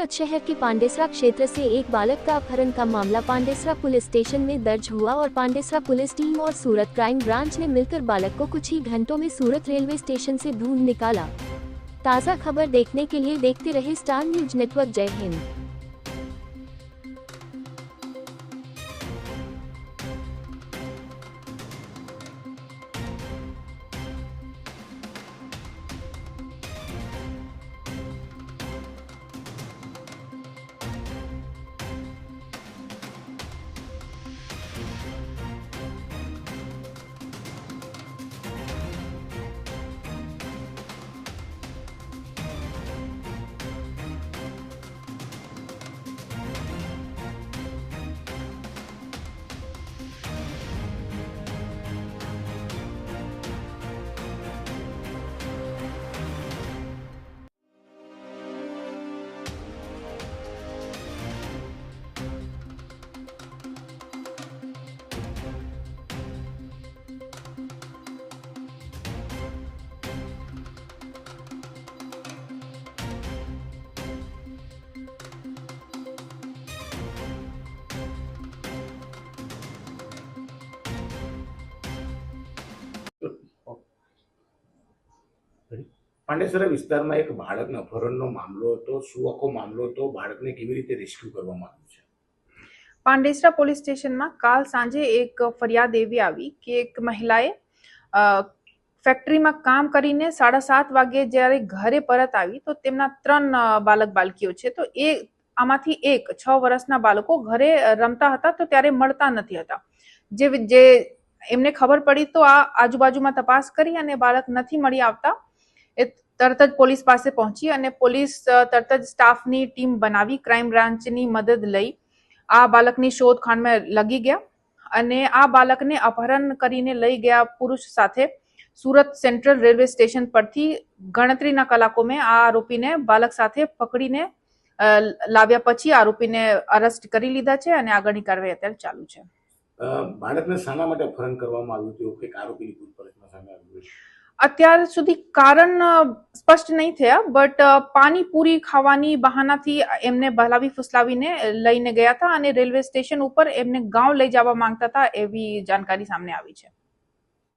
सूरत शहर के पांडेसरा क्षेत्र से एक बालक का अपहरण का मामला पांडेसरा पुलिस स्टेशन में दर्ज हुआ और पांडेसरा पुलिस टीम और सूरत क्राइम ब्रांच ने मिलकर बालक को कुछ ही घंटों में सूरत रेलवे स्टेशन से ढूंढ निकाला। ताज़ा खबर देखने के लिए देखते रहे स्टार न्यूज नेटवर्क। जय हिंद। પાંડેસરા વિસ્તારમાં એક બાળકના અપહરણનો મામલો હતો। શું આખો મામલો હતો? બાળકને કેવી રીતે રેસ્ક્યુ કરવામાં આવ્યું છે? પાંડેસરા પોલીસ સ્ટેશનમાં કાલ સાંજે એક ફરિયાદ એવી આવી કે એક મહિલાએ ફેક્ટરીમાં કામ કરીને 7:30 વાગે જ્યારે ઘરે પરત આવી તો તેમના 3 બાલક બાલકીઓ છે, તો એ આમાંથી એક 6 વર્ષના બાળકો ઘરે રમતા હતા તો ત્યારે મળતા નથી હતા। જે એમને ખબર પડી તો આ આજુબાજુમાં તપાસ કરી અને બાળક નથી મળી આવતા એ તરત જ પોલીસ પાસે પહોંચી અને પોલીસ તરત જ સ્ટાફની ટીમ બનાવી ક્રાઇમ બ્રાન્ચની મદદ લઈ આ બાળકની શોધખોળમાં લગી ગયા અને આ બાળકને અપહરણ કરીને લઈ ગયા પુરુષ સાથે સુરત સેન્ટ્રલ રેલવે સ્ટેશન પરથી ગણતરીના કલાકોમાં આ આરોપીને બાળક સાથે પકડીને લાવ્યા પછી આરોપીને અરેસ્ટ કરી લીધા છે અને આગળની કાર્યવાહી અત્યારે ચાલુ છે। બાળકને શાના માટે અપહરણ કરવામાં આવ્યું હતું કે આરોપીની પૂછપરછમાં સામે આવ્યું છે? અત્યાર સુધી કારણ સ્પષ્ટ નહીં થયા, બટ પાણીપુરી ખાવાની બહાનાથી એમને બહલાવી ફુસલાવીને લઈને ગયા હતા અને રેલવે સ્ટેશન ઉપર એમને ગાંવ લઈ જવા માંગતા હતા એવી જાણકારી સામે આવી છે।